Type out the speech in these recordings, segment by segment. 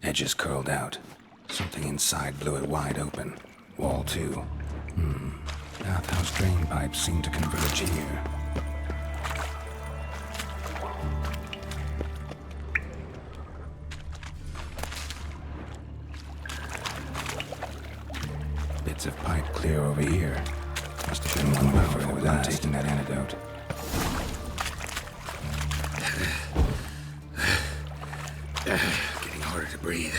Edges curled out. Something inside blew it wide open. Wall too. Bathhouse drain pipes seem to converge here. Bits of pipe clear over here. Must have been one power without taking that antidote. Getting harder to breathe.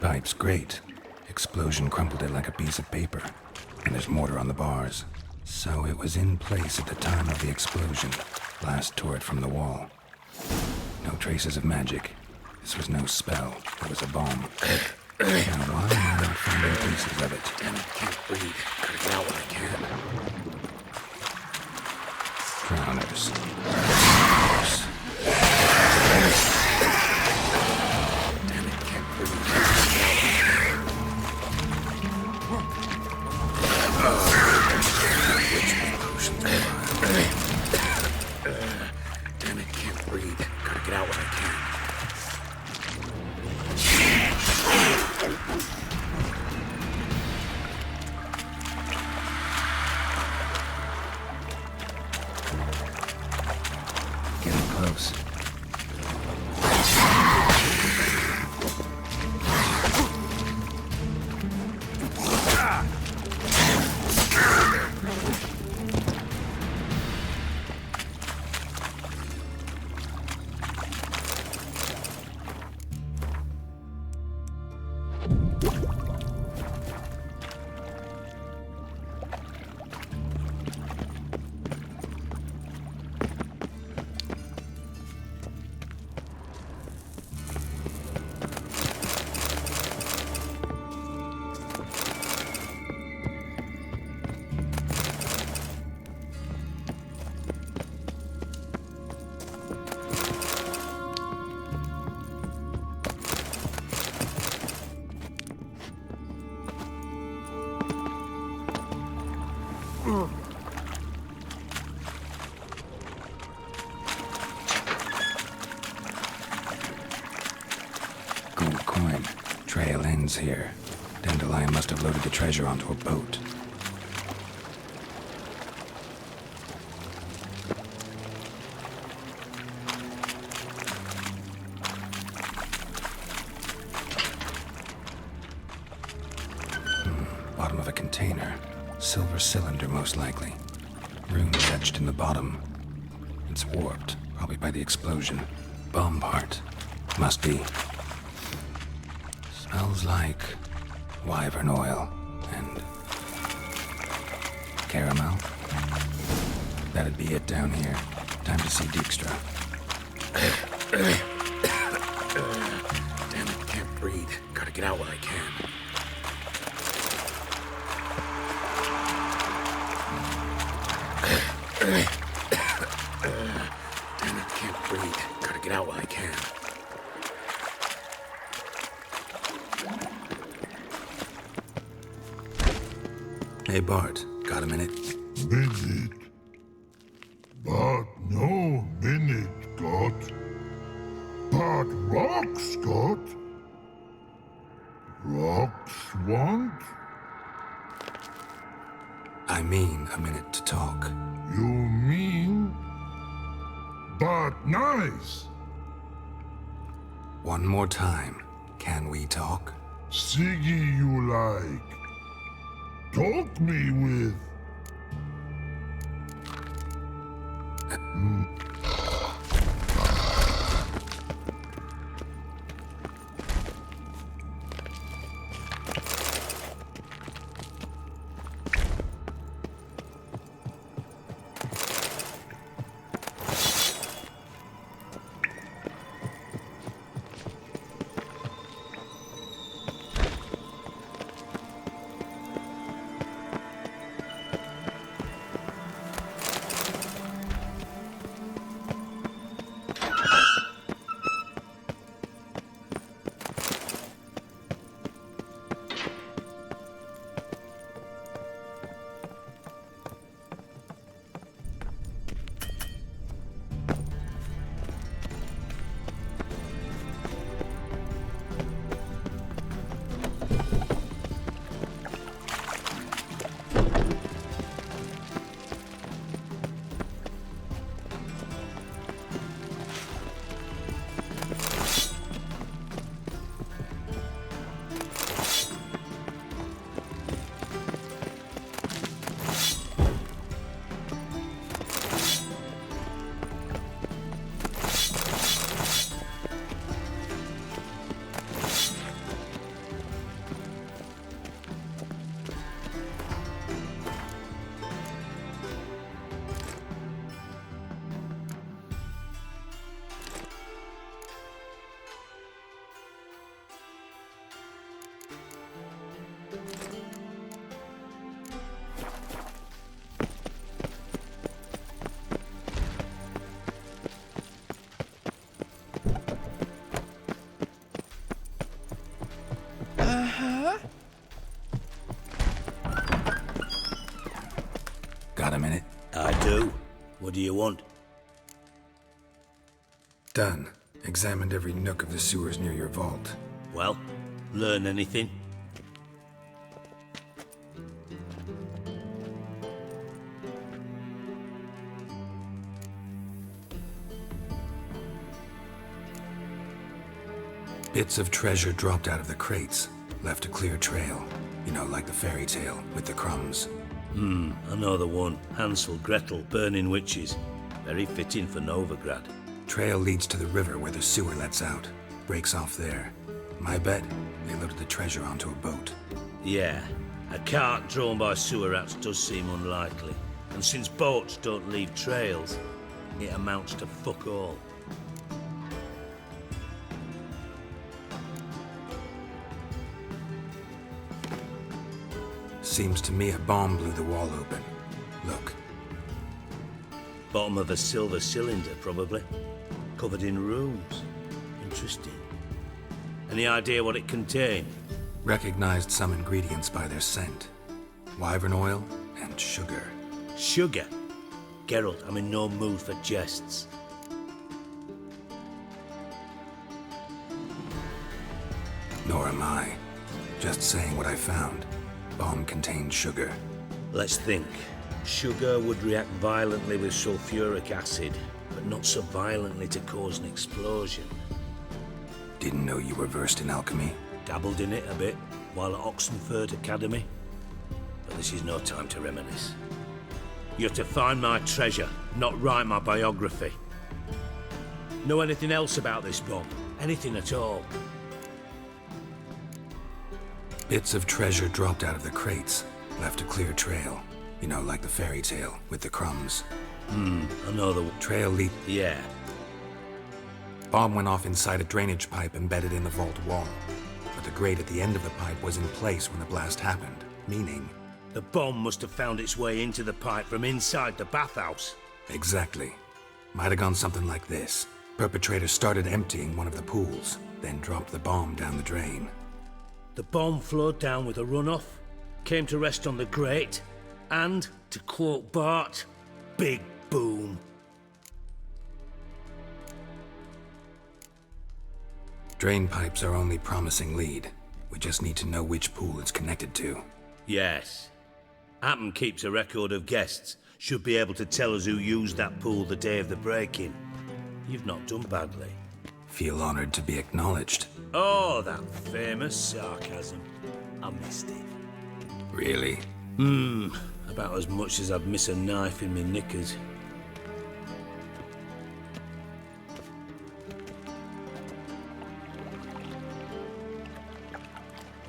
Pipe's great. Explosion crumpled it like a piece of paper. And there's mortar on the bars. So it was in place at the time of the explosion. Blast tore it from the wall. No traces of magic. This was no spell. It was a bomb. Now why am I not finding pieces of it? Damn it, can't breathe. Gotta get out when I can. Drowners. Damn it, can't breathe. Damn it, can't breathe. Gotta get out when I can. Getting close. Gold coin. Trail ends here. Dandelion must have loaded the treasure onto a boat. Bottom of most likely. Runes etched in the bottom. It's warped, probably by the explosion. Bomb part. Must be. Smells like wyvern oil and caramel. That'd be it down here. Time to see Dijkstra. Damn it, can't breathe. Gotta get out when I can. Damn it, can't breathe. Gotta get out when I can. Hey, Bart. Got a minute? Minute. But no minute, got. But rocks, got. Rocks want? I mean a minute to talk. You mean? But nice. One more time. Can we talk? Siggy you like. Talk me with. Got a minute? I do. What do you want? Done. Examined every nook of the sewers near your vault. Well, learn anything? Bits of treasure dropped out of the crates. Left a clear trail. You know, like the fairy tale with the crumbs. I know the one. Hansel, Gretel, burning witches. Very fitting for Novigrad. Trail leads to the river where the sewer lets out. Breaks off there. My bet, they loaded the treasure onto a boat. Yeah, a cart drawn by sewer rats does seem unlikely. And since boats don't leave trails, it amounts to fuck all. Seems to me a bomb blew the wall open. Look. Bottom of a silver cylinder, probably. Covered in runes. Interesting. Any idea what it contained? Recognized some ingredients by their scent. Wyvern oil and sugar. Sugar? Geralt, I'm in no mood for jests. Nor am I. Just saying what I found. Bomb contained sugar. Let's think. Sugar would react violently with sulfuric acid, but not so violently to cause an explosion. Didn't know you were versed in alchemy. Dabbled in it a bit while at Oxenford Academy. But this is no time to reminisce. You're to find my treasure, not write my biography. Know anything else about this bomb? Anything at all? Bits of treasure dropped out of the crates, left a clear trail. You know, like the fairy tale, with the crumbs. I know the... Trail lead. Yeah. Bomb went off inside a drainage pipe embedded in the vault wall. But the grate at the end of the pipe was in place when the blast happened, meaning... The bomb must have found its way into the pipe from inside the bathhouse. Exactly. Might have gone something like this. Perpetrator started emptying one of the pools, then dropped the bomb down the drain. The bomb flowed down with a runoff, came to rest on the grate, and, to quote Bart, big boom. Drain pipes are only promising lead. We just need to know which pool it's connected to. Yes. Happen keeps a record of guests. Should be able to tell us who used that pool the day of the break-in. You've not done badly. Feel honored to be acknowledged. Oh, that famous sarcasm. I missed it. Really? About as much as I'd miss a knife in me knickers.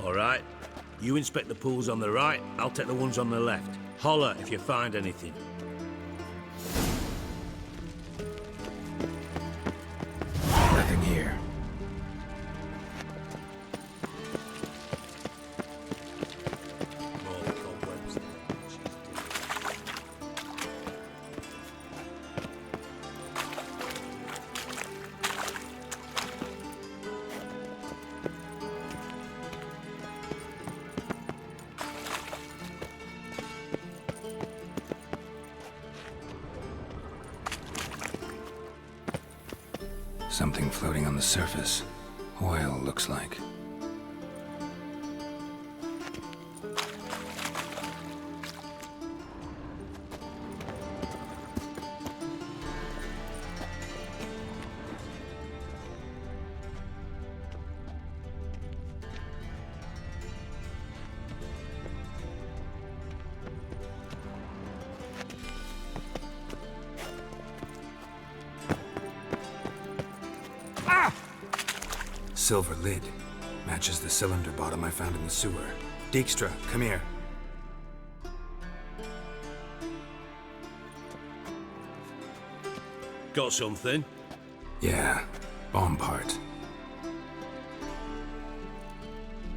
All right. You inspect the pools on the right, I'll take the ones on the left. Holler if you find anything. Nothing here. More cobwebs there. Something floating on the surface. Oil, looks like. Silver lid. Matches the cylinder bottom I found in the sewer. Dijkstra, come here. Got something? Yeah, bomb part.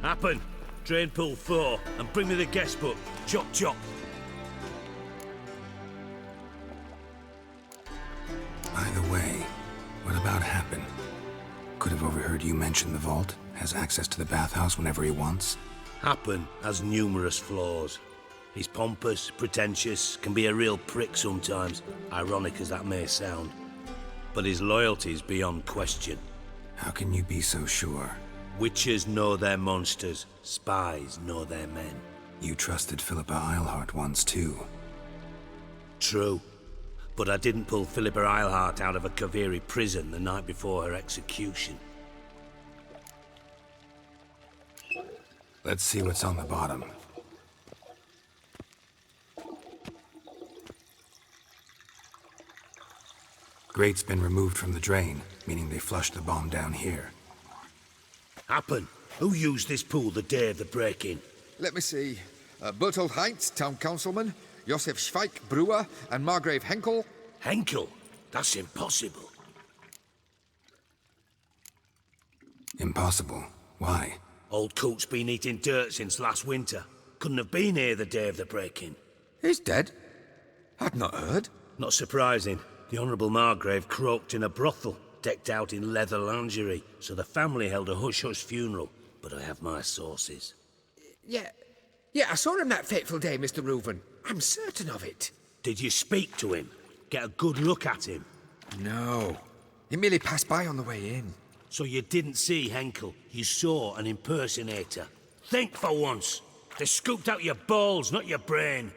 Happen. Drain pool 4, and bring me the guest book. Chop chop. By the way, what about Happen? Could have overheard you mention the vault. Has access to the bathhouse whenever he wants. Happen has numerous flaws. He's pompous, pretentious, can be a real prick sometimes, ironic as that may sound. But his loyalty's beyond question. How can you be so sure? Witches know their monsters, spies know their men. You trusted Philippa Eilhart once too. True. But I didn't pull Philippa Eilhart out of a Kaviri prison the night before her execution. Let's see what's on the bottom. Grate's been removed from the drain, meaning they flushed the bomb down here. Happen. Who used this pool the day of the break-in? Let me see. Bertold Heinz, town councilman, Josef Schweik, brewer, and Margrave Henkel. Henkel? That's impossible. Impossible. Why? Old Coot's been eating dirt since last winter. Couldn't have been here the day of the break-in. He's dead? I'd not heard. Not surprising. The Honourable Margrave croaked in a brothel, decked out in leather lingerie, so the family held a hush-hush funeral. But I have my sources. Yeah, I saw him that fateful day, Mr. Reuven. I'm certain of it. Did you speak to him? Get a good look at him? No. He merely passed by on the way in. So you didn't see Henkel, you saw an impersonator. Think for once. They scooped out your balls, not your brain.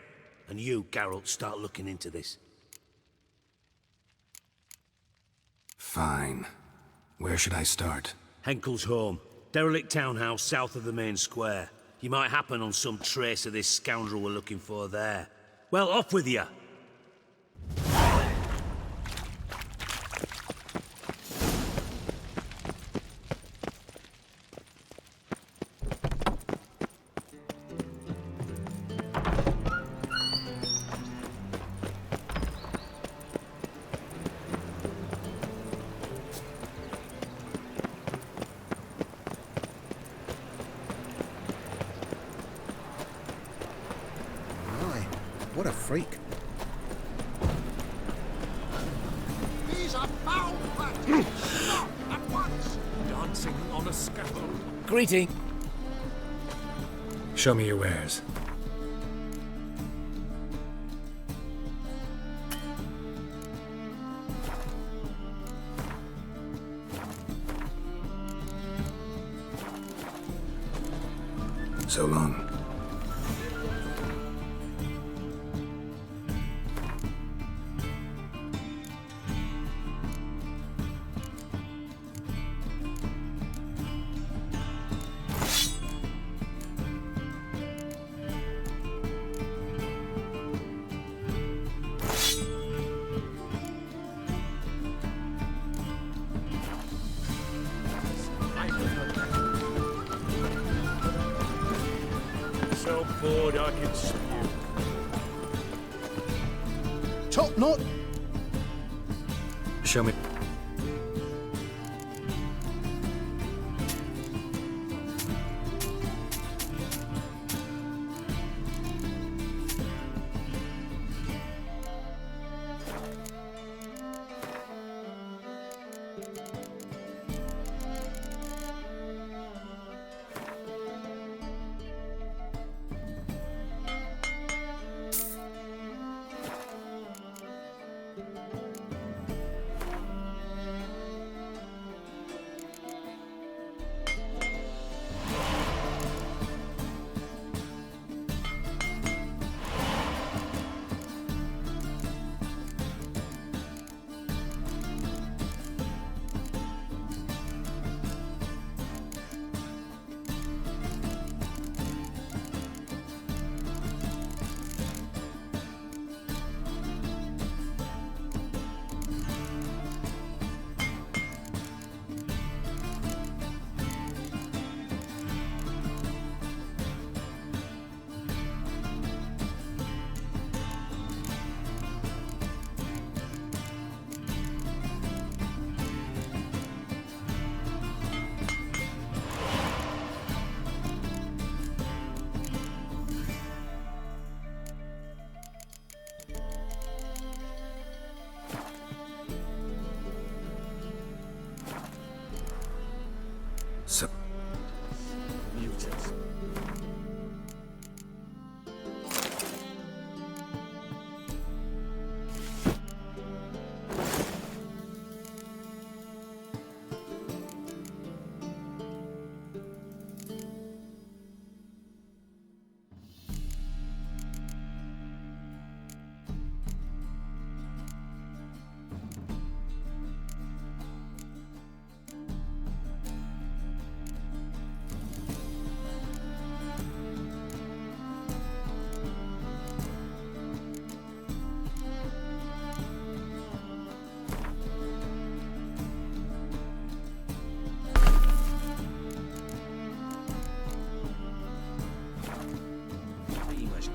And you, Geralt, start looking into this. Fine. Where should I start? Henkel's home. Derelict townhouse south of the main square. You might happen on some trace of this scoundrel we're looking for there. Well, off with you. What a freak. These are foul practices! Stop at once! Dancing on a scaffold. Greeting. Show me your wares. So long. So bored I can spew. Top knot. Show me. So, Mutants.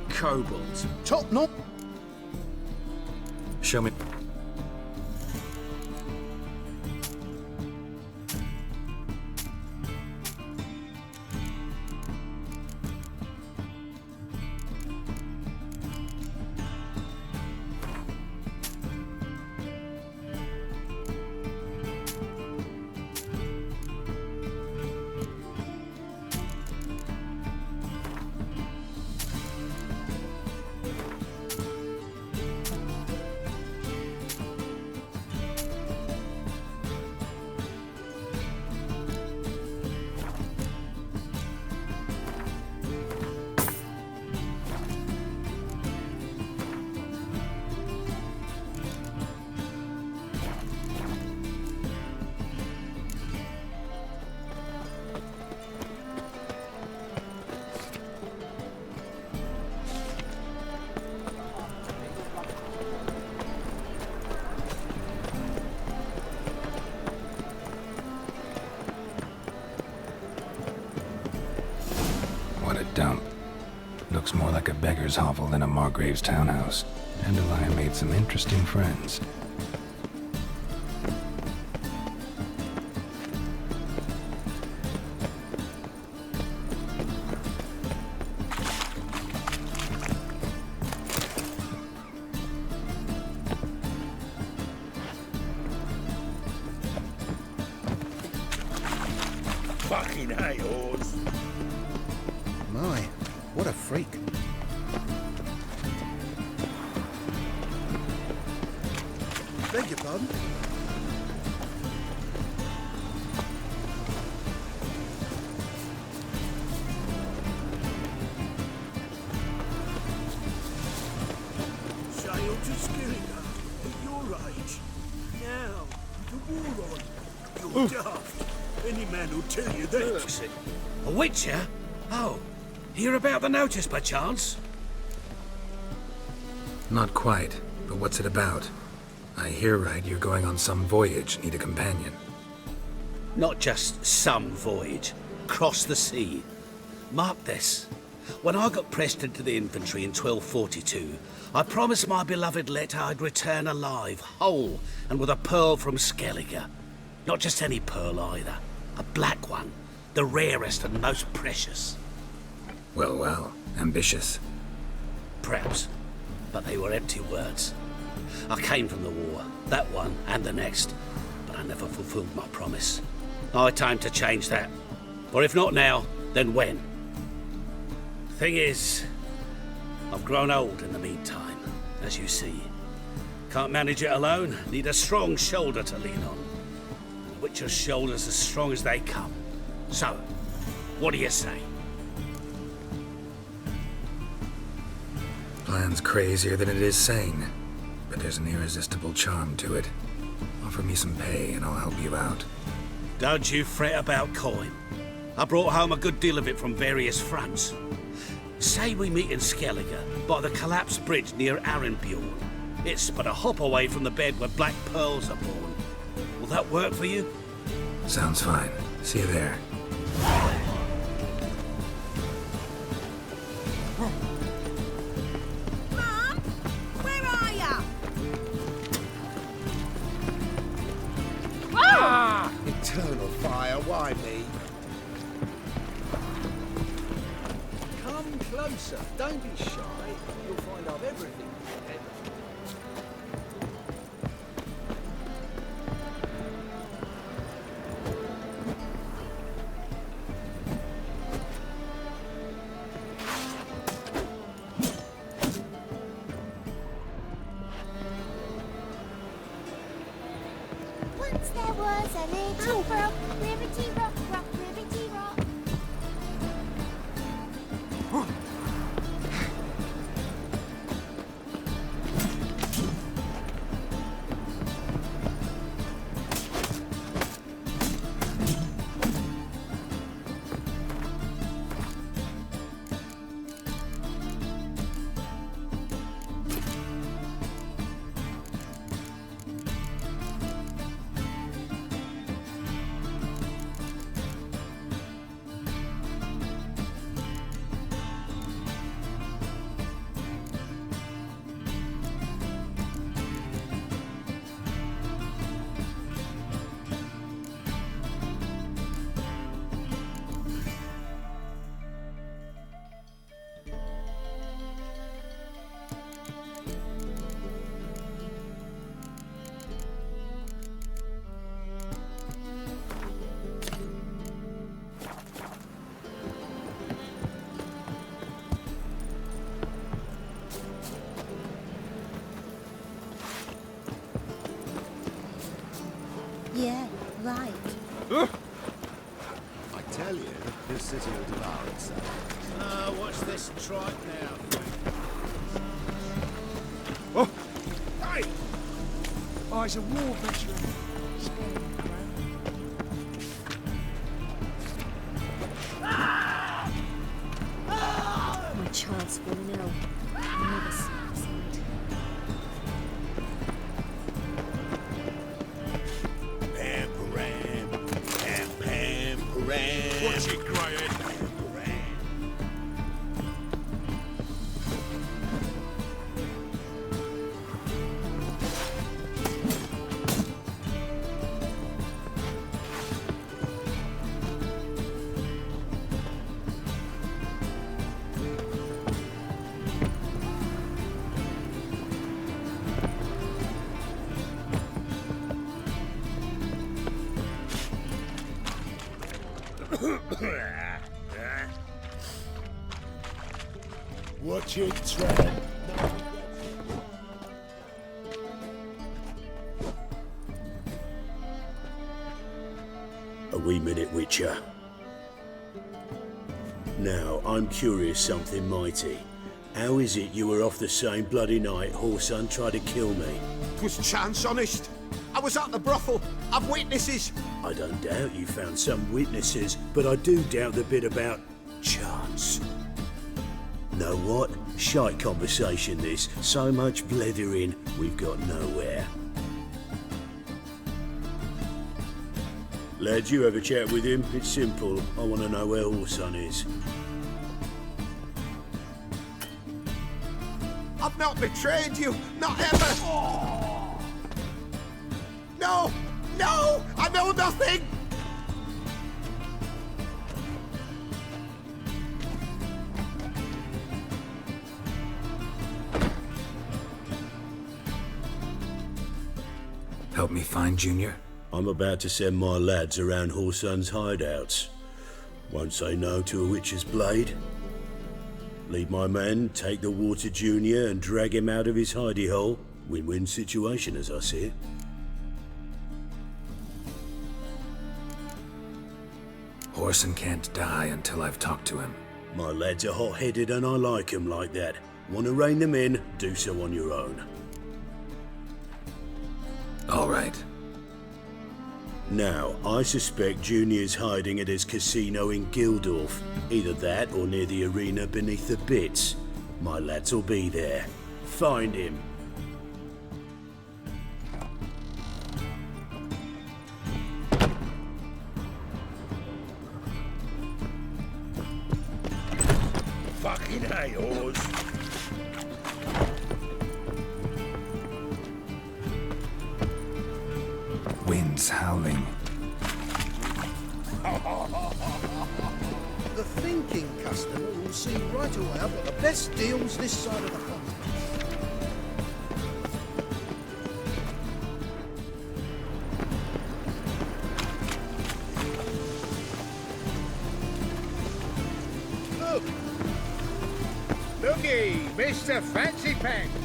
Kobolds. Top knot. show me. What a dump. Looks more like a beggar's hovel than a Margrave's townhouse. Dandelion made some interesting friends. fucking hate horse. My, what a freak. Beg your pardon? Sail to Skillinger at your age. Now, the war on. You're daft. Any man will tell you that. A witcher? Oh, hear about the notice by chance? Not quite, but what's it about? I hear right you're going on some voyage, need a companion. Not just some voyage. Cross the sea. Mark this. When I got pressed into the infantry in 1242, I promised my beloved Letta I'd return alive, whole, and with a pearl from Skellige. Not just any pearl either. A black one. The rarest and most precious. Well, well, ambitious. Perhaps. But they were empty words. I came from the war, that one and the next, but I never fulfilled my promise. High time to change that. For if not now, then when? Thing is, I've grown old in the meantime, as you see. Can't manage it alone, need a strong shoulder to lean on. And a witcher's shoulder's as strong as they come. So, what do you say? Plan's crazier than it is sane, but there's an irresistible charm to it. Offer me some pay and I'll help you out. Don't you fret about coin. I brought home a good deal of it from various fronts. Say we meet in Skellige, by the collapsed bridge near Arenbjorn. It's but a hop away from the bed where black pearls are born. Will that work for you? Sounds fine. See you there. Mum, where are ya? Eternal fire, why me? Come closer. Don't be shy. You'll find I've everything. Once there was a little rock, ribbity rock, rock, ribbity rock. Yeah, right. I tell you, this city will devour itself. Watch this trike now. Oh! Hey! Oh, he's a war veteran. My child's fallen ill. I'll never see her side. Watch it, Greyhead. Watch it, Tran. A wee minute, Witcher. Now, I'm curious something mighty. How is it you were off the same bloody night Whoreson tried to kill me? 'Twas chance, honest. I was at the brothel. I've witnesses. I don't doubt you found some witnesses, but I do doubt the bit about chance. Know what? Shite conversation this. So much blethering, we've got nowhere. Lads, you have a chat with him. It's simple. I want to know where Whoreson is. I've not betrayed you. Not ever. No! No! I know nothing! Help me find Junior? I'm about to send my lads around Whoreson's hideouts. Won't say no to a witch's blade. Lead my men, take the water Junior and drag him out of his hidey hole. Win-win situation as I see it. Whoreson can't die until I've talked to him. My lads are hot-headed and I like 'em like that. Want to rein them in? Do so on your own. All right. Now, I suspect Junior's hiding at his casino in Gildorf. Either that or near the arena beneath the bits. My lads will be there. Find him. Fucking hey, Oz. Wind's howling. The thinking customer will see right away I've got the best deals this side of the pond. Look! Looky, Mr. Fancy Pants!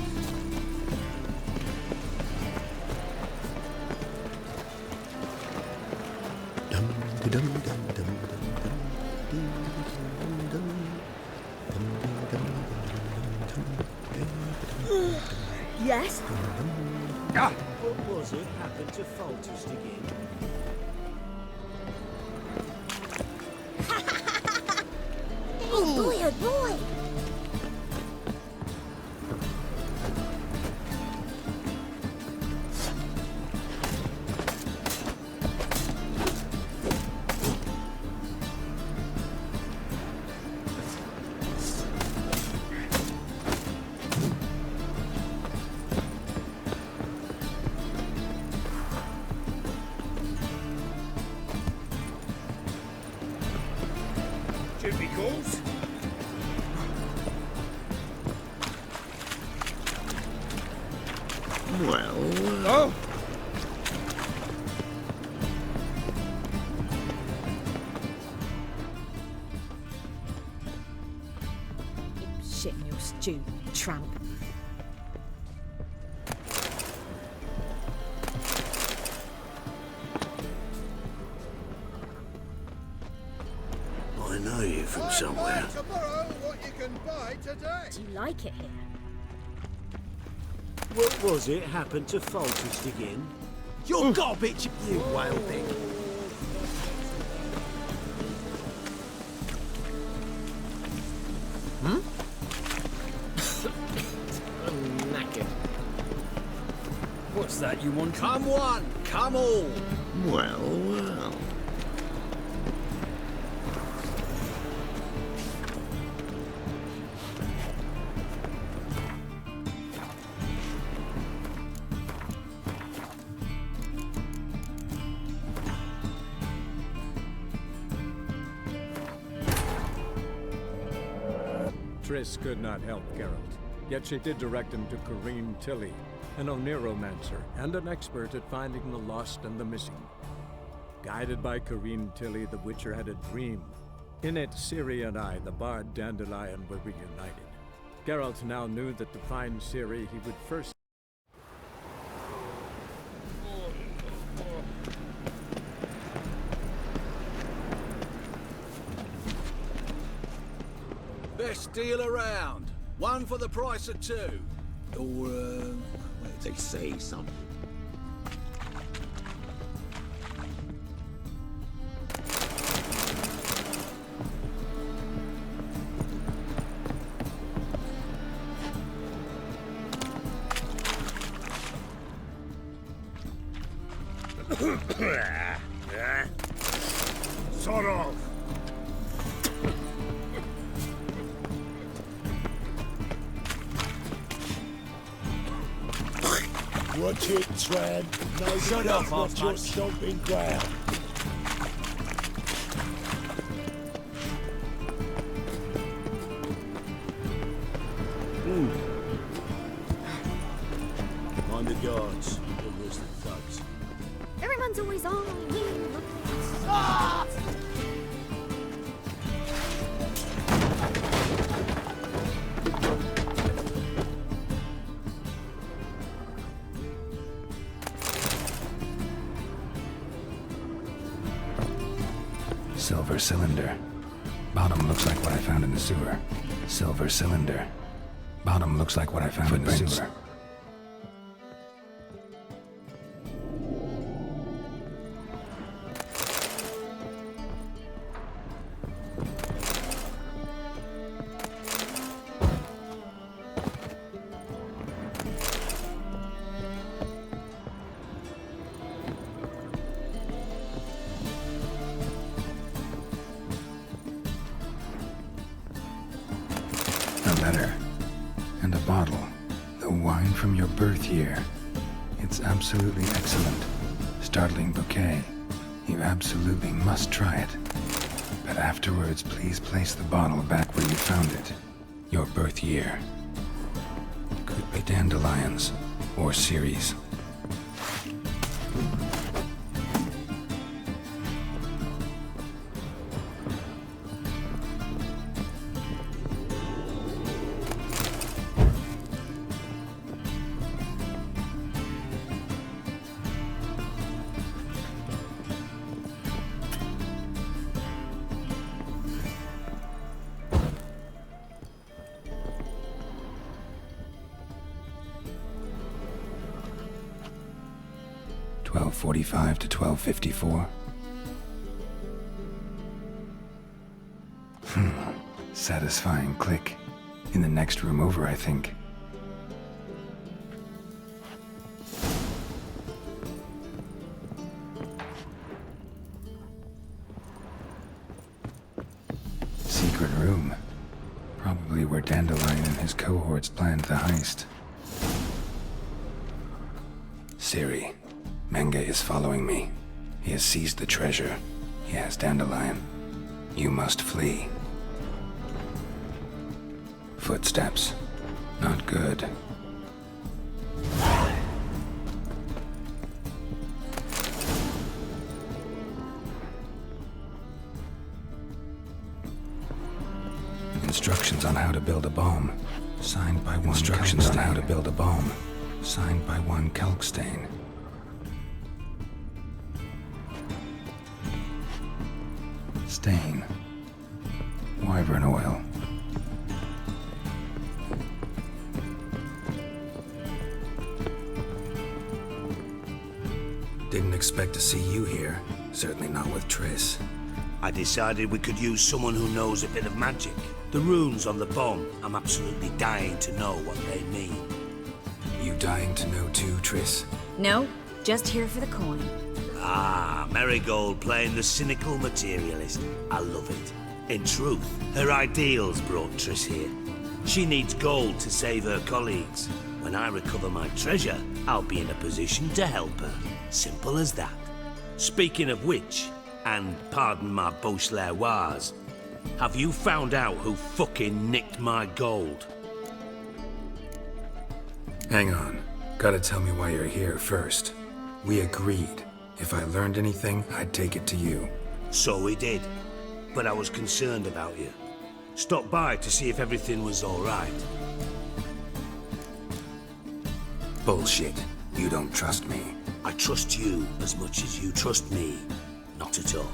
Yes? What was it happened to Foltest again? Oh boy, oh boy! Duty calls? Oh! Shit in your stew, tramp. I know you from somewhere. Tomorrow, what you can buy today. Do you like it here? What was it happened to Foltest again? You're garbage, you whale pig. I'm knackered. What's that you want? Come one, come all. Well, well. Triss could not help Geralt, yet she did direct him to Kareem Tilly, an Oneromancer and an expert at finding the lost and the missing. Guided by Corrine Tilly, the Witcher had a dream. In it, Ciri and I, the bard Dandelion, were reunited. Geralt now knew that to find Ciri, he would first... Best deal around. One for the price of two. Or, well, they say something. Sort of. Watch it, Tran. No, shut up, off your stomping ground. Mind the guards. They're worse than thugs. Everyone's always on you. Silver cylinder. Bottom looks like what I found in the sewer. Silver cylinder. Bottom looks like what I found in the sewer. A letter. And a bottle. The wine from your birth year. It's absolutely excellent. Startling bouquet. You absolutely must try it. But afterwards, please place the bottle back where you found it. Your birth year. Could be dandelions. Or Ciri's. $12:45 to $12:54. Satisfying click. In the next room over, I think. Secret room. Probably where Dandelion and his cohorts planned the heist. Ciri. Menge is following me. He has seized the treasure. He has Dandelion. You must flee. Footsteps. Not good. Instructions on how to build a bomb. Signed by one Instructions on how to build a bomb. Signed by one Kalkstain. Stain. Wyvern oil. Didn't expect to see you here. Certainly not with Triss. I decided we could use someone who knows a bit of magic. The runes on the bomb, I'm absolutely dying to know what they mean. You dying to know too, Triss? No, just here for the coin. Ah, Marigold playing the cynical materialist. I love it. In truth, her ideals brought Triss here. She needs gold to save her colleagues. When I recover my treasure, I'll be in a position to help her. Simple as that. Speaking of which, and pardon my Beauclervois, have you found out who fucking nicked my gold? Hang on. Gotta tell me why you're here first. We agreed. If I learned anything, I'd take it to you. So we did. But I was concerned about you. Stopped by to see if everything was all right. Bullshit. You don't trust me. I trust you as much as you trust me. Not at all.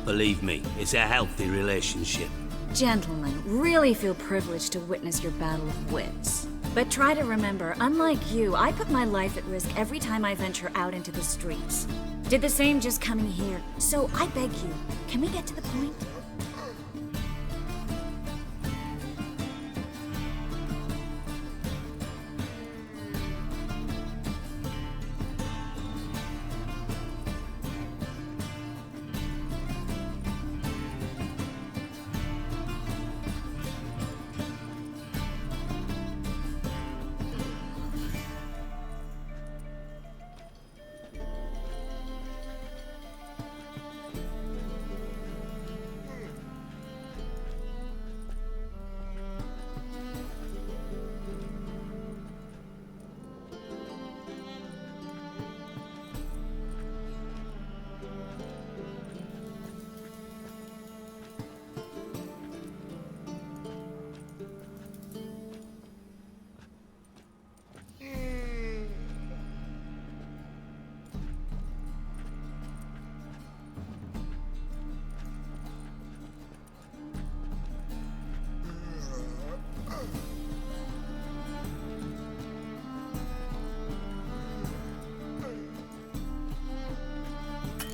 Believe me, it's a healthy relationship. Gentlemen, really feel privileged to witness your battle of wits. But try to remember, unlike you, I put my life at risk every time I venture out into the streets. Did the same just coming here. So I beg you, can we get to the point?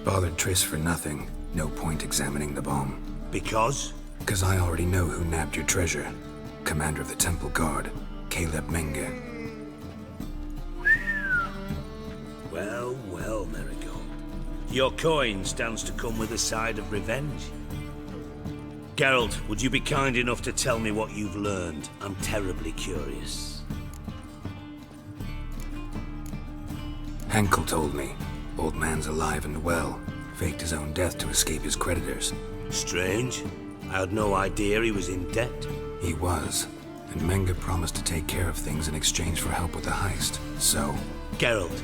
Bothered Triss for nothing. No point examining the bomb. Because? Because I already know who nabbed your treasure. Commander of the Temple Guard, Caleb Menge. Well, well, Marigold. Your coin stands to come with a side of revenge. Geralt, would you be kind enough to tell me what you've learned? I'm terribly curious. Henkel told me. Old man's alive and well. Faked his own death to escape his creditors. Strange. I had no idea he was in debt. He was. And Menge promised to take care of things in exchange for help with the heist. So... Geralt,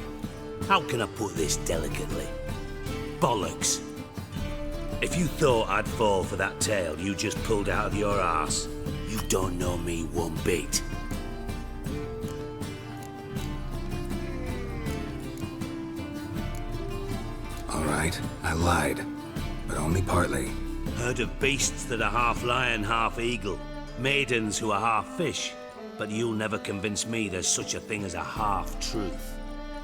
how can I put this delicately? Bollocks. If you thought I'd fall for that tale you just pulled out of your arse, you don't know me one bit. Alright, I lied. But only partly. Heard of beasts that are half lion, half eagle. Maidens who are half fish. But you'll never convince me there's such a thing as a half-truth.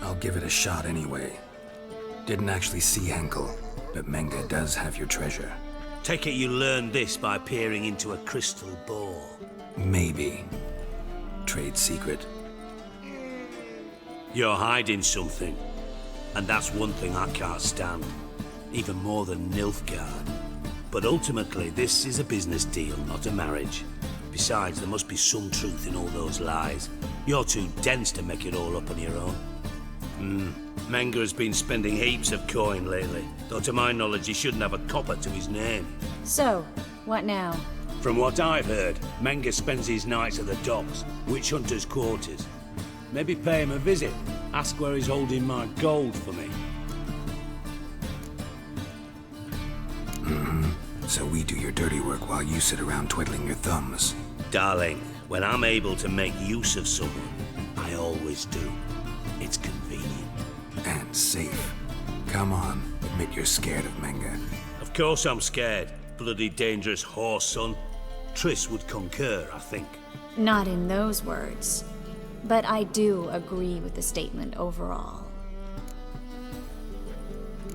I'll give it a shot anyway. Didn't actually see Henkel, but Menge does have your treasure. Take it you learned this by peering into a crystal ball. Maybe. Trade secret. You're hiding something. And that's one thing I can't stand. Even more than Nilfgaard. But ultimately, this is a business deal, not a marriage. Besides, there must be some truth in all those lies. You're too dense to make it all up on your own. Menge has been spending heaps of coin lately, though to my knowledge he shouldn't have a copper to his name. So, what now? From what I've heard, Menge spends his nights at the docks, witch hunters' quarters. Maybe pay him a visit, ask where he's holding my gold for me. So we do your dirty work while you sit around twiddling your thumbs. Darling, when I'm able to make use of someone, I always do. It's convenient. And safe. Come on, admit you're scared of Menge. Of course I'm scared. Bloody dangerous horse, son. Triss would concur, I think. Not in those words. But I do agree with the statement overall.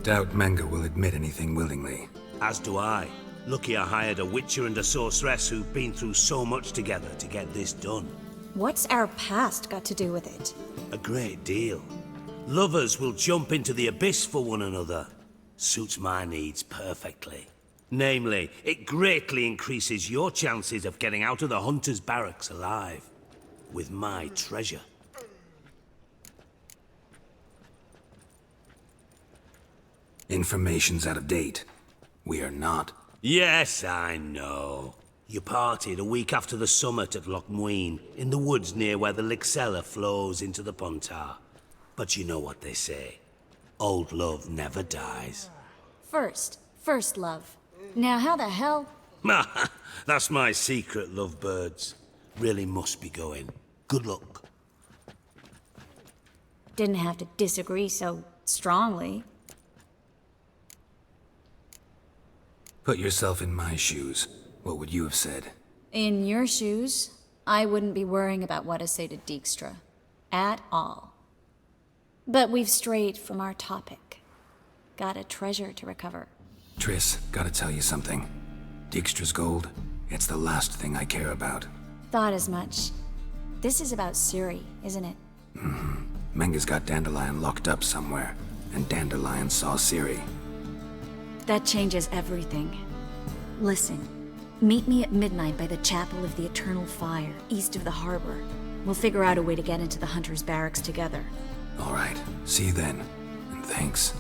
Doubt Menge will admit anything willingly. As do I. Lucky I hired a witcher and a sorceress who've been through so much together to get this done. What's our past got to do with it? A great deal. Lovers will jump into the abyss for one another. Suits my needs perfectly. Namely, it greatly increases your chances of getting out of the hunter's barracks alive. With my treasure. Information's out of date. We are not. Yes, I know. You partied a week after the summit at Loch Muin, in the woods near where the Lixella flows into the Pontar. But you know what they say. Old love never dies. First love. Now how the hell? That's my secret, lovebirds. Really must be going. Good luck. Didn't have to disagree so strongly. Put yourself in my shoes. What would you have said? In your shoes, I wouldn't be worrying about what to say to Dijkstra. At all. But we've strayed from our topic. Got a treasure to recover. Triss, gotta tell you something. Dijkstra's gold, it's the last thing I care about. Thought as much. This is about Ciri, isn't it? Mm-hmm. Menga's got Dandelion locked up somewhere, and Dandelion saw Ciri. That changes everything. Listen, meet me at midnight by the Chapel of the Eternal Fire, east of the harbor. We'll figure out a way to get into the Hunter's barracks together. All right, see you then, and thanks.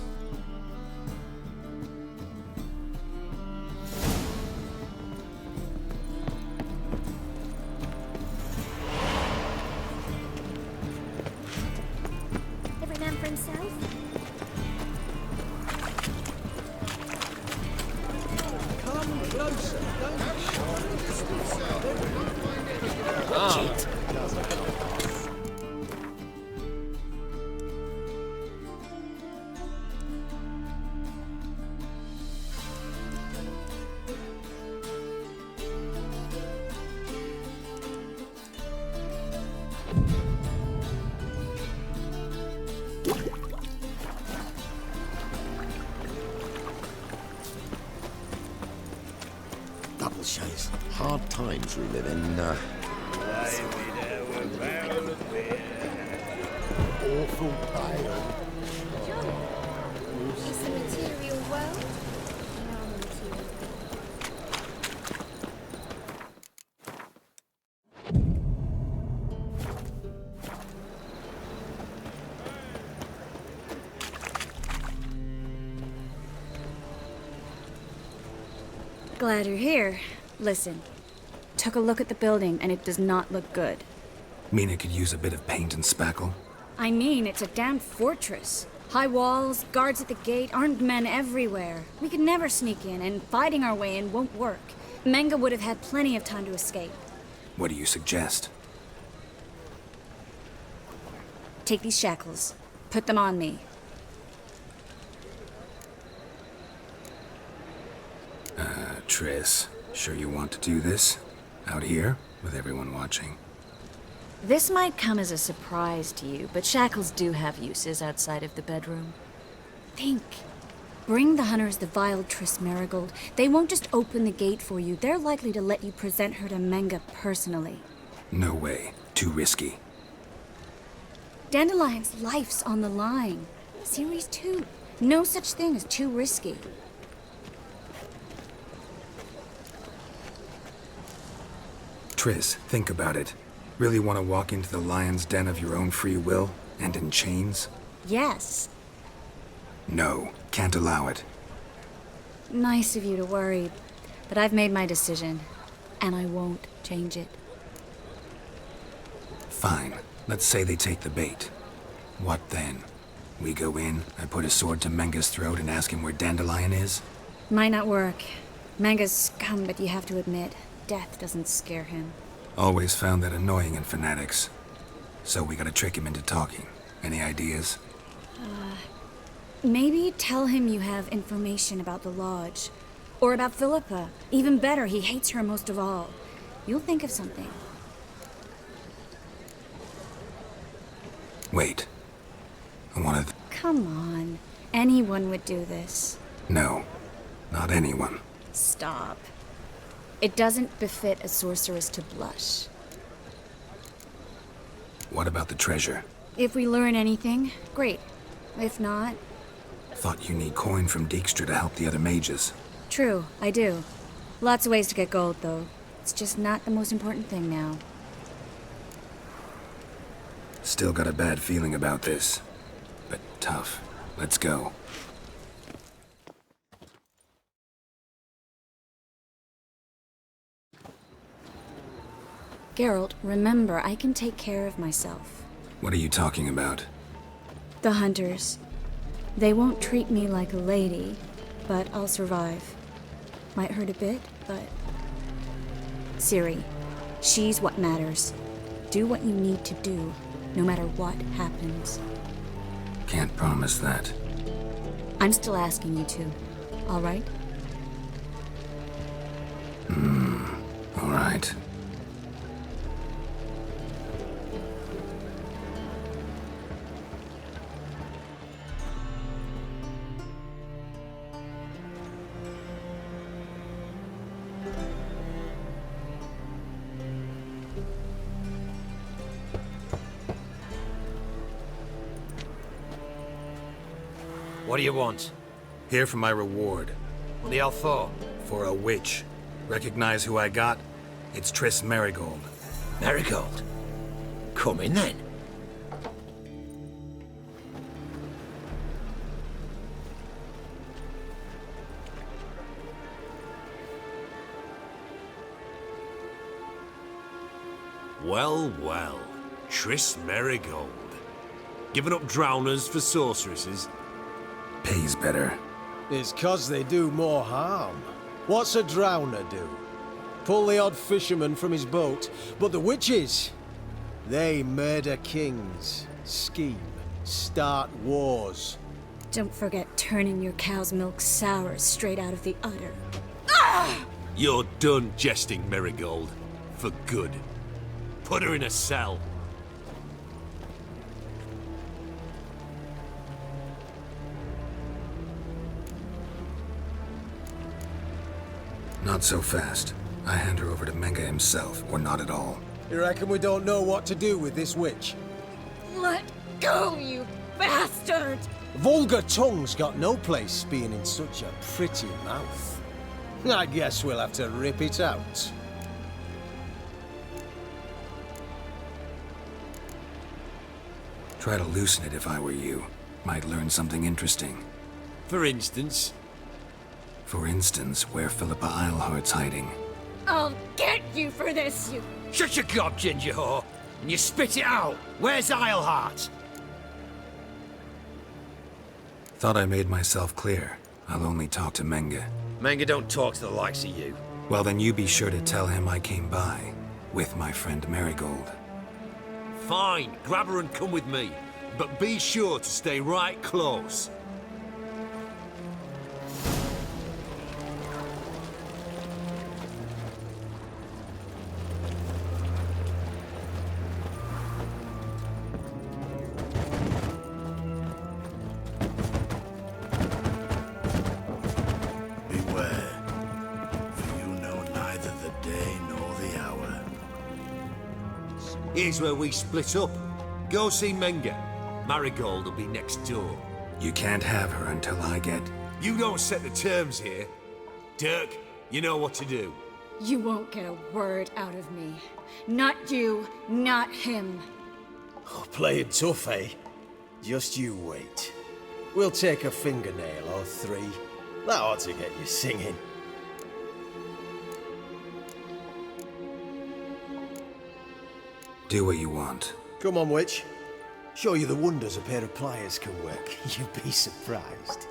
Every man for himself? Come closer. Cheat. Double shows. Hard times we live in. Awful pale. It's the material world? Non-material. Glad you're here. Listen, took a look at the building and it does not look good. Mean it could use a bit of paint and spackle? I mean, it's a damn fortress. High walls, guards at the gate, armed men everywhere. We could never sneak in, and fighting our way in won't work. Menga would have had plenty of time to escape. What do you suggest? Take these shackles. Put them on me. Triss, sure you want to do this? Out here, with everyone watching? This might come as a surprise to you, but shackles do have uses outside of the bedroom. Think. Bring the hunters the vile Triss Marigold. They won't just open the gate for you. They're likely to let you present her to Menga personally. No way. Too risky. Dandelion's life's on the line. Series 2. No such thing as too risky. Triss, think about it. Really want to walk into the lion's den of your own free will, and in chains? Yes. No, can't allow it. Nice of you to worry, but I've made my decision, and I won't change it. Fine. Let's say they take the bait. What then? We go in, I put a sword to Menga's throat and ask him where Dandelion is? Might not work. Menga's scum, but you have to admit, death doesn't scare him. Always found that annoying in fanatics. So we gotta trick him into talking. Any ideas? Maybe tell him you have information about the Lodge. Or about Philippa. Even better, he hates her most of all. You'll think of something. Wait. I wanna... Come on. Anyone would do this. No. Not anyone. Stop. It doesn't befit a sorceress to blush. What about the treasure? If we learn anything, great. If not... Thought you need coin from Dijkstra to help the other mages. True, I do. Lots of ways to get gold, though. It's just not the most important thing now. Still got a bad feeling about this. But tough. Let's go. Geralt, remember, I can take care of myself. What are you talking about? The hunters. They won't treat me like a lady, but I'll survive. Might hurt a bit, but... Ciri, she's what matters. Do what you need to do, no matter what happens. Can't promise that. I'm still asking you to, all right? All right. What do you want? Here for my reward. What the hell for? For a witch. Recognize who I got? It's Triss Merigold. Merigold? Come in then. Well, well. Triss Merigold. Giving up drowners for sorceresses? Pays better. It's 'cause they do more harm. What's a drowner do? Pull the odd fisherman from his boat, but the witches, they murder kings, scheme, start wars. Don't forget turning your cow's milk sour straight out of the udder. You're done jesting, Merigold. For good. Put her in a cell. Not so fast. I hand her over to Menge himself, or not at all. You reckon we don't know what to do with this witch? Let go, you bastard! Vulgar tongue's got no place being in such a pretty mouth. I guess we'll have to rip it out. Try to loosen it if I were you. Might learn something interesting. For instance? For instance, where Philippa Eilhart's hiding. I'll get you for this, you... Shut your gob, ginger whore, and you spit it out. Where's Eilhart? Thought I made myself clear. I'll only talk to Menge. Menge don't talk to the likes of you. Well, then you be sure to tell him I came by. With my friend Merigold. Fine, grab her and come with me. But be sure to stay right close. Here's where we split up. Go see Menge. Marigold will be next door. You can't have her until I get... You don't set the terms here. Dirk, you know what to do. You won't get a word out of me. Not you, not him. Oh, playing tough, eh? Just you wait. We'll take a fingernail or three. That ought to get you singing. Do what you want. Come on, witch. Show you the wonders a pair of pliers can work. You'd be surprised.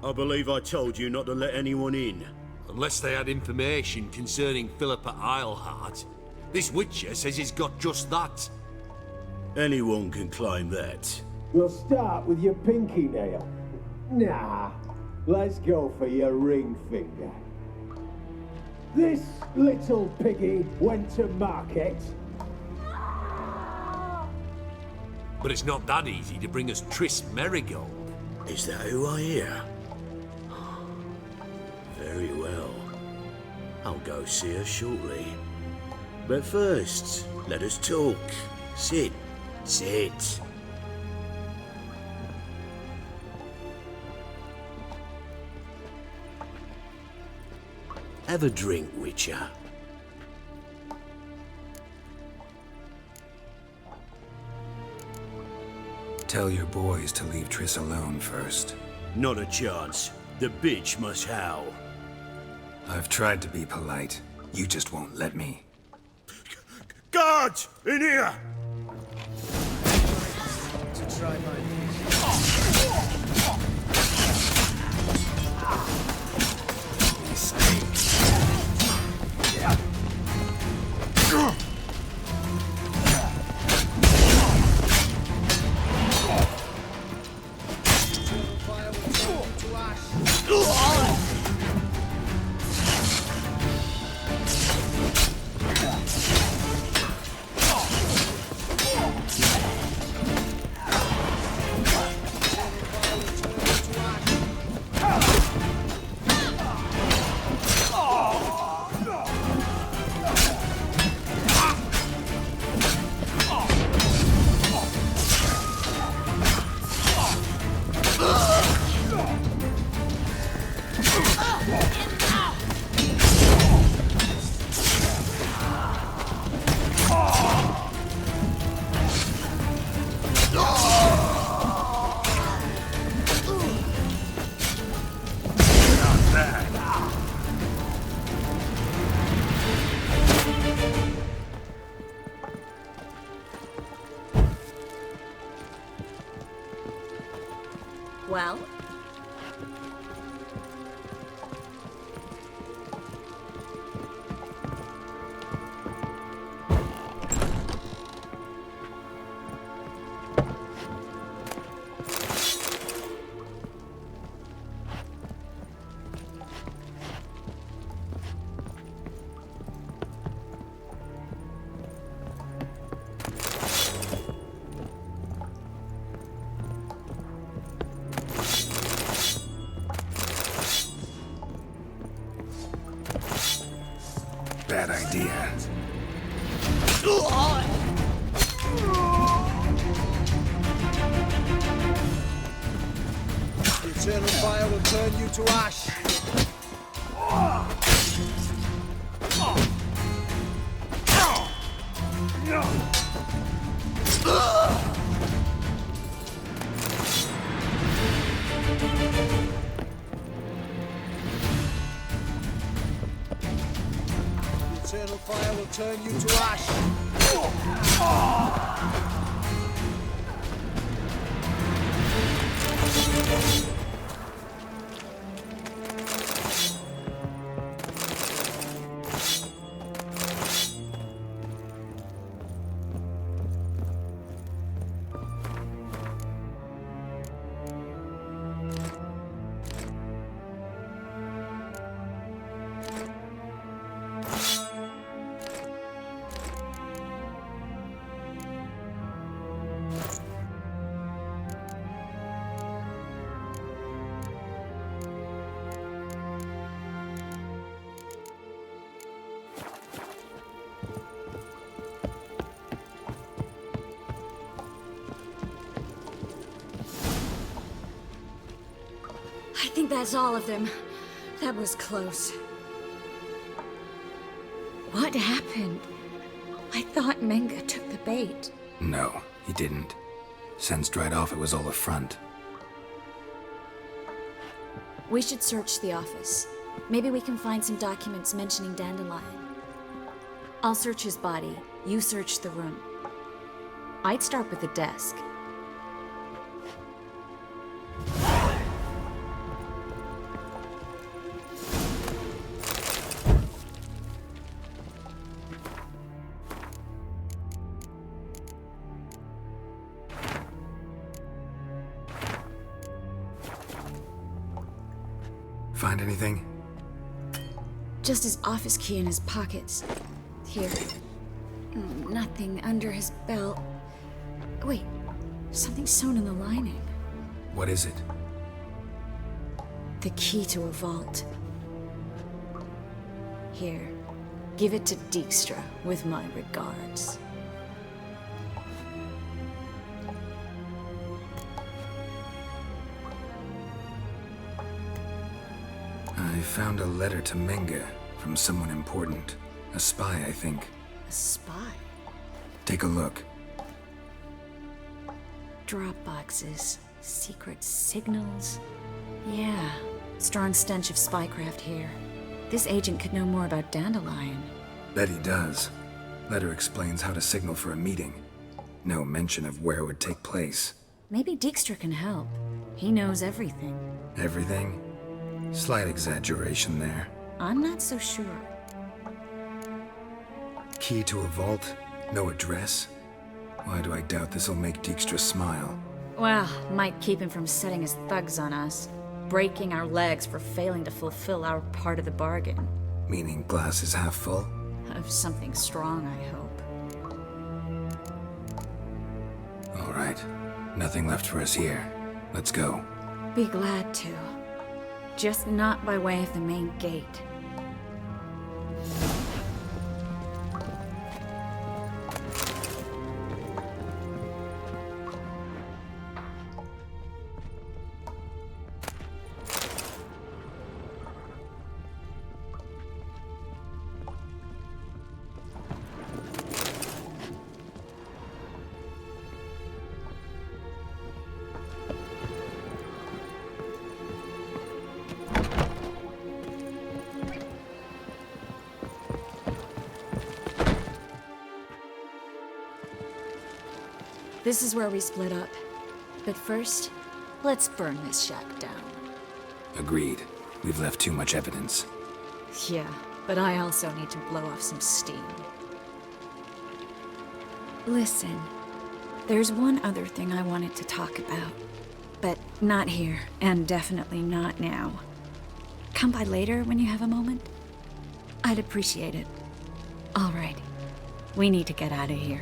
I believe I told you not to let anyone in. Unless they had information concerning Philippa Eilhart. This Witcher says he's got just that. Anyone can claim that. We'll start with your pinky nail. Nah, let's go for your ring finger. This little piggy went to market. But it's not that easy to bring us Triss Merigold. Is that who I hear? Very well. I'll go see her shortly. But first, let us talk. Sit. Sit. Have a drink, Witcher. Tell your boys to leave Triss alone first. Not a chance. The bitch must howl. I've tried to be polite. You just won't let me. Guards! In here! To try my Well? Bad idea. The eternal fire will turn you to ash. The eternal fire will turn you to ash. I think that's all of them. That was close. What happened? I thought Menga took the bait. No, he didn't. Sensed right off it was all a front. We should search the office. Maybe we can find some documents mentioning Dandelion. I'll search his body. You search the room. I'd start with the desk. Find anything? Just his office key in his pockets. Here. Nothing under his belt. Wait, something sewn in the lining. What is it? The key to a vault. Here, give it to Dijkstra with my regards. I found a letter to Menga from someone important. A spy, I think. A spy? Take a look. drop boxes, secret signals. Yeah, strong stench of spycraft here. This agent could know more about Dandelion. Bet he does. Letter explains how to signal for a meeting. No mention of where it would take place. Maybe Dijkstra can help. He knows everything. Everything? Slight exaggeration there. I'm not so sure. Key to a vault? No address? Why do I doubt this'll make Dijkstra smile? Well, might keep him from setting his thugs on us. Breaking our legs for failing to fulfill our part of the bargain. Meaning glass is half full? Of something strong, I hope. All right. Nothing left for us here. Let's go. Be glad to. Just not by way of the main gate. This is where we split up. But first, let's burn this shack down. Agreed. We've left too much evidence. Yeah, but I also need to blow off some steam. Listen, there's one other thing I wanted to talk about. But not here, and definitely not now. Come by later when you have a moment? I'd appreciate it. All right. We need to get out of here.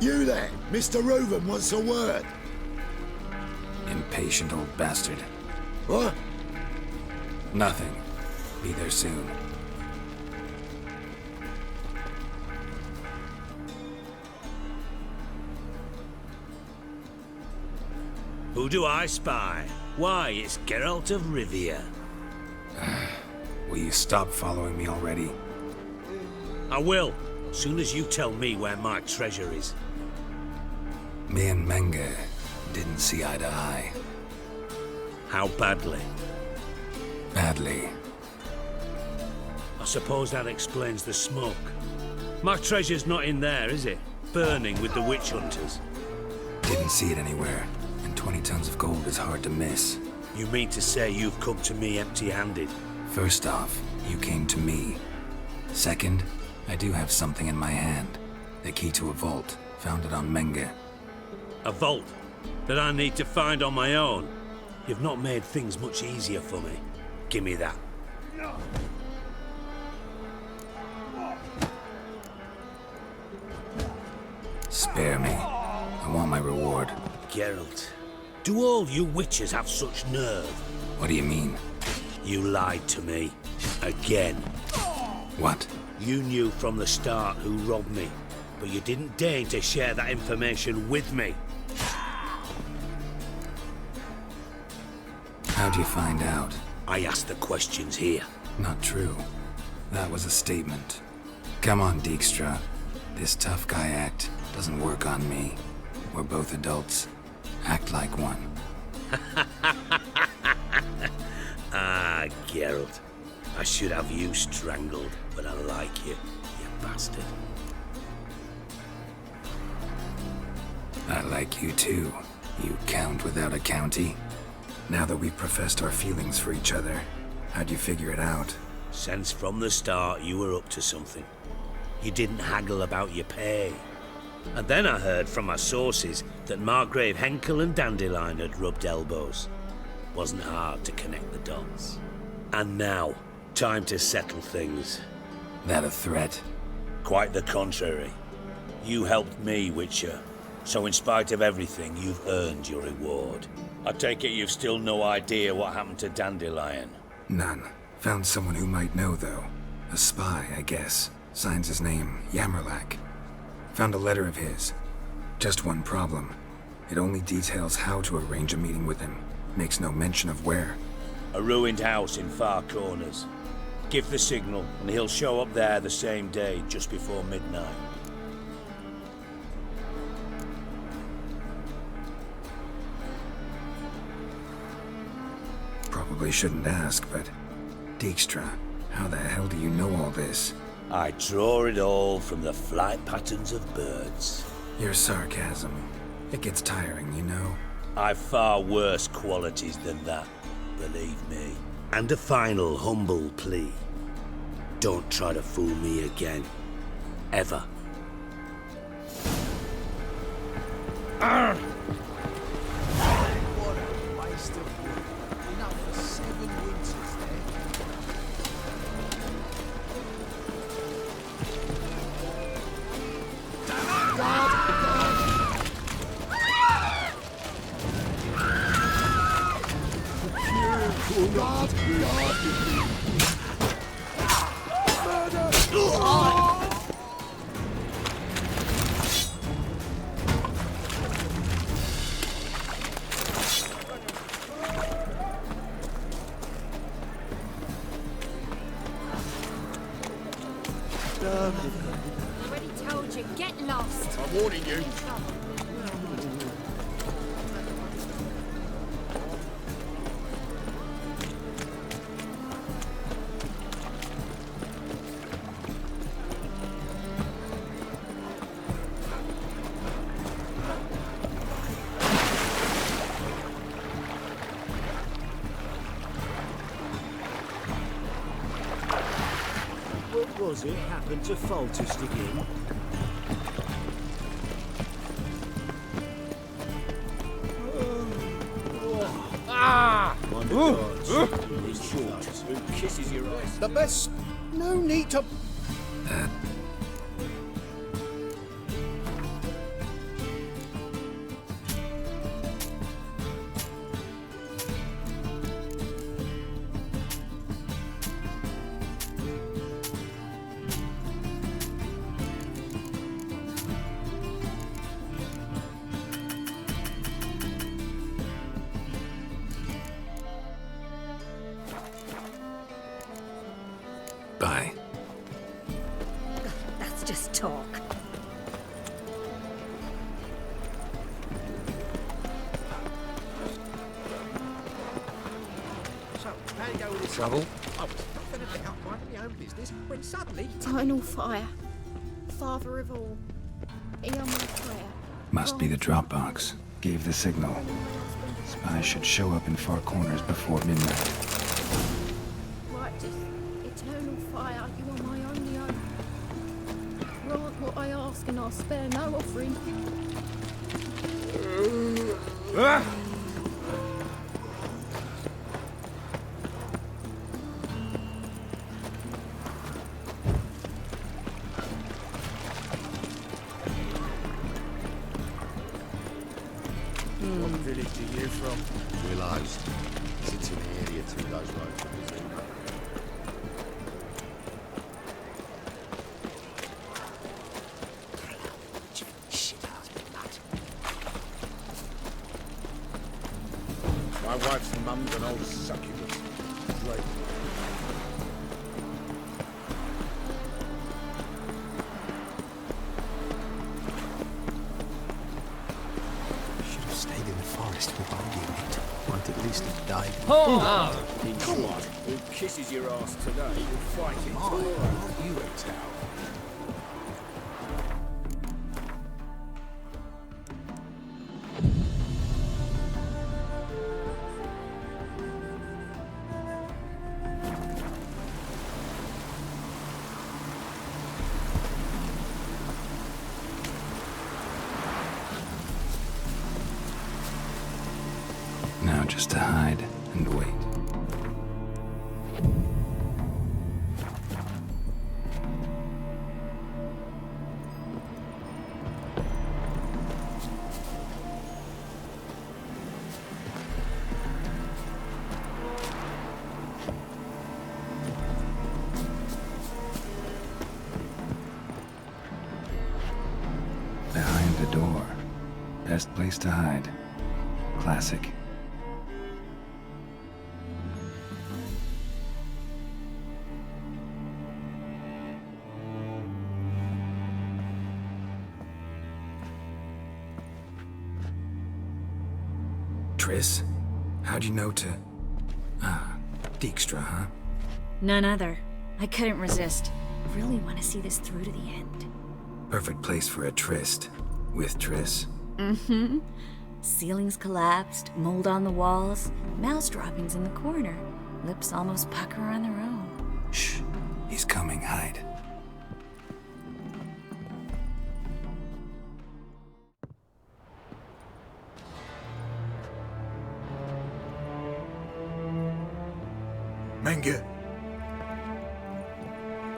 You there, Mr. Reuven wants a word. Impatient old bastard. What? Nothing. Be there soon. Who do I spy? Why, it's Geralt of Rivia. Will you stop following me already? I will, soon as you tell me where my treasure is. Me and Menge didn't see eye to eye. How badly? Badly. I suppose that explains the smoke. My treasure's not in there, is it? Burning with the witch hunters. Didn't see it anywhere, and 20 tons of gold is hard to miss. You mean to say you've come to me empty-handed? First off, you came to me. Second, I do have something in my hand. The key to a vault, found it on Menge. A vault that I need to find on my own? You've not made things much easier for me. Give me that. Spare me. I want my reward. Geralt, do all you witches have such nerve? What do you mean? You lied to me. Again. What? You knew from the start who robbed me, but you didn't deign to share that information with me. How'd you find out? I ask the questions here. Not true. That was a statement. Come on, Dijkstra. This tough guy act doesn't work on me. We're both adults. Act like one. Ah, Geralt. I should have you strangled, but I like you bastard. I like you too, you count without a county. Now that we've professed our feelings for each other, how'd you figure it out? Since from the start you were up to something. You didn't haggle about your pay. And then I heard from my sources that Margrave Henkel and Dandelion had rubbed elbows. Wasn't hard to connect the dots. And now, time to settle things. That a threat? Quite the contrary. You helped me, Witcher. So in spite of everything, you've earned your reward. I take it you've still no idea what happened to Dandelion? None. Found someone who might know, though. A spy, I guess. Signs his name, Yamerlak. Found a letter of his. Just one problem. It only details how to arrange a meeting with him. Makes no mention of where. A ruined house in Far Corners. Give the signal, and he'll show up there the same day, just before midnight. Probably shouldn't ask, but... Dijkstra, how the hell do you know all this? I draw it all from the flight patterns of birds. Your sarcasm. It gets tiring, you know? I've far worse qualities than that, believe me. And a final humble plea. Don't try to fool me again. Ever. What a waste of wood. Enough for 7 winters Already told you, get lost. I'm warning you. What was it happened to Foltest again? My regards. He's short. Who kisses your ass? The best. No need to. Bye. That's just talk. So, how you go with this? Trouble? I was nothing about minding my own business when suddenly. Eternal fire. Father of all. Hear my prayer. Must be the Dropbox. Gave the signal. Spies should show up in Far Corners before midnight. Righteous, eternal fire, you are my only hope. Grant what I ask and I'll spare no offering. What village are you from? Willows. Sits in the area 2 days road from the zoo. My wife's mum's an old succubus. In short, who kisses your ass today will fight it tomorrow. You a towel. Now just to hide and wait. Behind the door. Best place to hide. Classic. Triss? How'd you know to... Dijkstra, huh? None other. I couldn't resist. I really want to see this through to the end. Perfect place for a tryst. With Triss. Mm-hmm. Ceilings collapsed, mold on the walls, mouse droppings in the corner. Lips almost pucker on their own. Shh. He's coming. Hide. Menge.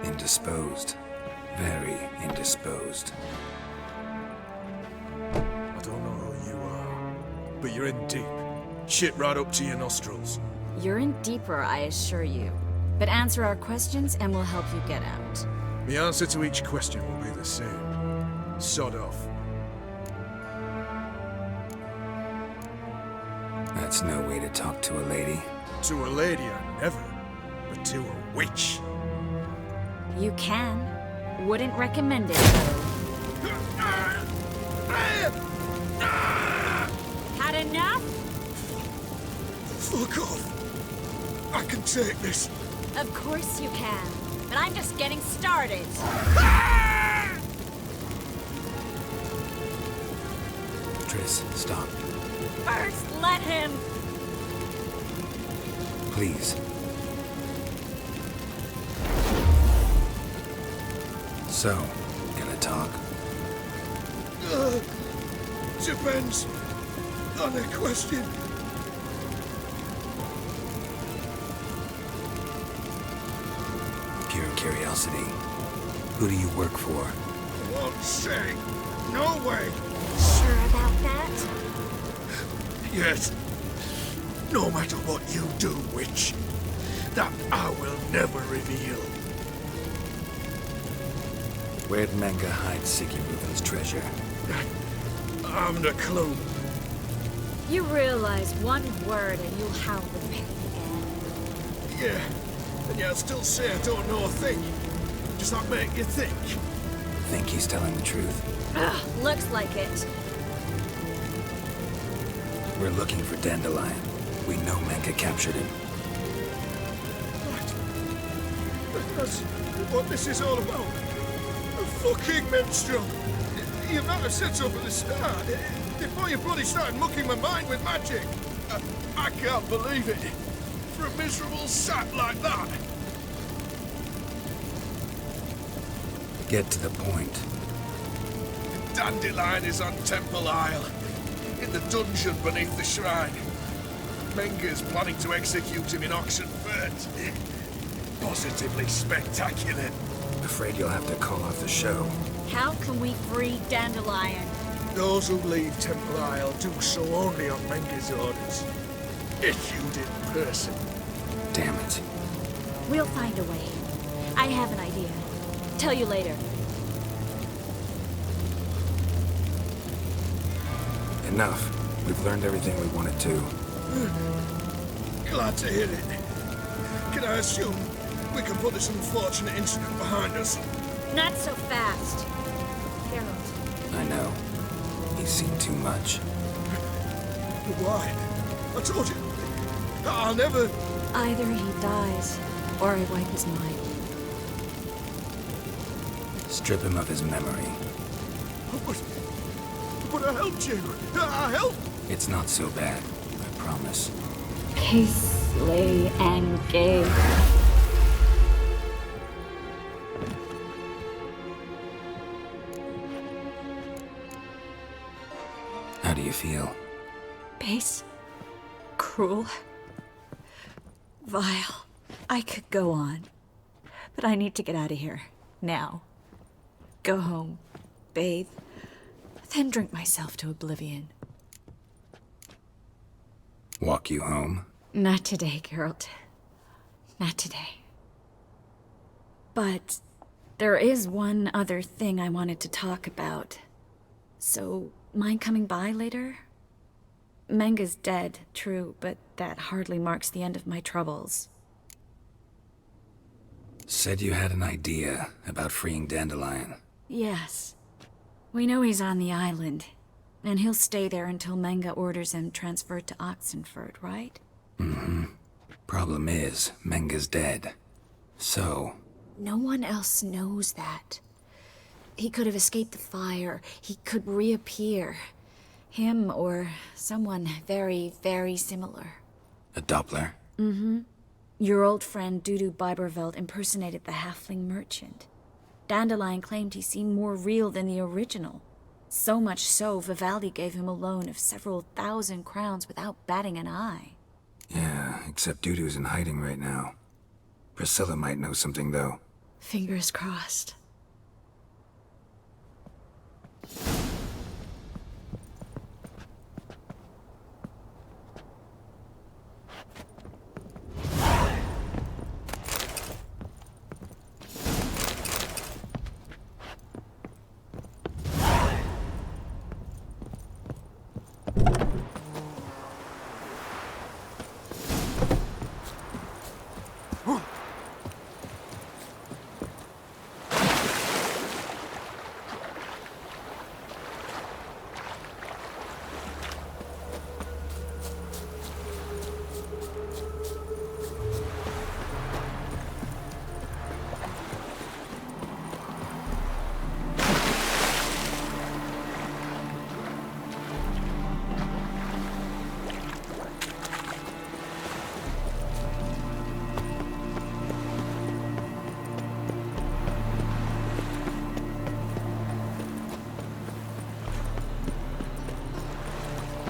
Indisposed. Very indisposed. I don't know who you are, but you're in deep. Shit right up to your nostrils. You're in deeper, I assure you. But answer our questions and we'll help you get out. The answer to each question will be the same. Sod off. That's no way to talk to a lady. To a lady, I never. But to a witch. You can. Wouldn't recommend it, though. Had enough? Fuck off. I can take this. Of course you can. But I'm just getting started. Triss, stop. First, let him. Please. So, gonna talk? Depends on the question. Pure curiosity. Who do you work for? Won't say. No way. Sure about that? Yes. No matter what you do, witch, that I will never reveal. Where'd Menge hide Siggy Reuven's treasure? I haven't a clue. You realize one word and you'll howl the pain again. Yeah, and yet I'd still say I don't know a thing. Does that make you think? Think he's telling the truth? Ugh, looks like it. We're looking for Dandelion. We know Menge captured him. What? That's what this is all about. A fucking minstrel! You might have said so from the start, before you bloody started mucking my mind with magic. I can't believe it. For a miserable sap like that. Get to the point. Dandelion is on Temple Isle, in the dungeon beneath the shrine. Menge's planning to execute him in Oxenfurt. Positively spectacular. Afraid you'll have to call off the show. How can we free Dandelion? Those who leave Temple Isle do so only on Menge's orders. Issued in person. Damn it. We'll find a way. I have an idea. Tell you later. Enough. We've learned everything we wanted to. Glad to hear it. Can I assume we can put this unfortunate incident behind us? Not so fast. Geralt. I know. He's seen too much. Why? I told you. I'll never... Either he dies, or I wipe his mind. Strip him of his memory. But I helped you. I helped. It's not so bad, I promise. Peace, lay, and gay. How do you feel? Base. Cruel. Vile. I could go on. But I need to get out of here. Now. Go home. Bathe. Then drink myself to oblivion. Walk you home? Not today, Geralt. Not today. But there is one other thing I wanted to talk about. So, mind coming by later? Menga's dead, true, but that hardly marks the end of my troubles. Said you had an idea about freeing Dandelion. Yes. We know he's on the island, and he'll stay there until Menga orders him transferred to Oxenford, right? Mm-hmm. Problem is, Menga's dead. So... No one else knows that. He could have escaped the fire. He could reappear. Him or someone very, very similar. A Doppler? Mm-hmm. Your old friend Dudu Biberveld impersonated the halfling merchant. Dandelion claimed he seemed more real than the original. So much so, Vivaldi gave him a loan of several thousand crowns without batting an eye. Yeah, except Dudu's in hiding right now. Priscilla might know something, though. Fingers crossed.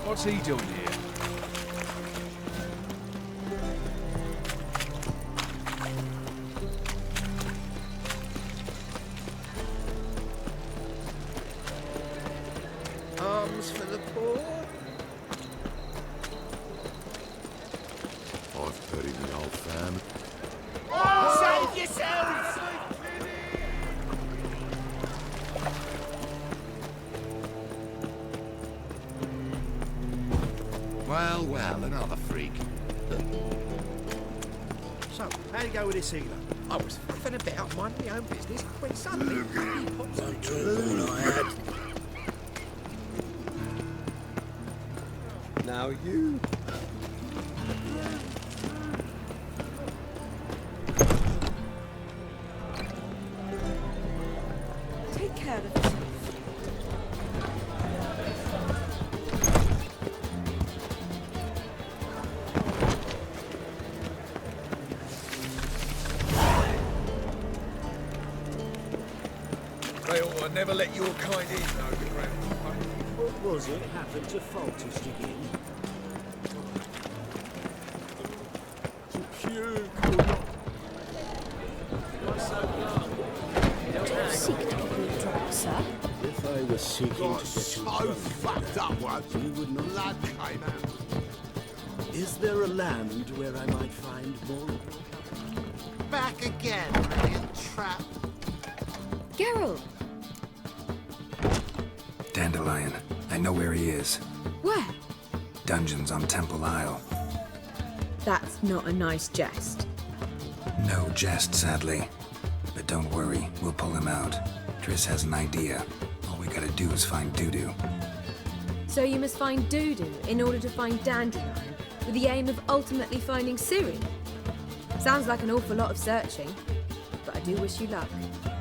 What's he doing here? Arms for the poor. I've buried my old family. Save yourselves! Well, well, another freak. So, how'd it go with this healer? I was faffing about, minding my own business, when suddenly he pops up. Now you. Take care of yourself. They ought to never let your kind in, overground. What was it happened to Faltus again? Seek to get me drunk, sir. If I was seeking Got to get you so drunk, fucked up once, you would not. blood came out. Is there a land where I might find more? Back again, brilliant trap. Geralt! Dandelion. I know where he is. Where? Dungeons on Temple Isle. That's not a nice jest. No jest, sadly. But don't worry, we'll pull him out. Triss has an idea. All we gotta do is find Dudu. So you must find Dudu in order to find Dandelion. with the aim of ultimately finding Ciri. Sounds like an awful lot of searching, but I do wish you luck.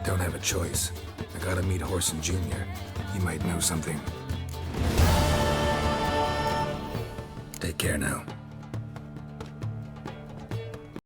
Don't have a choice. I gotta meet Horson Jr. He might know something. Take care now.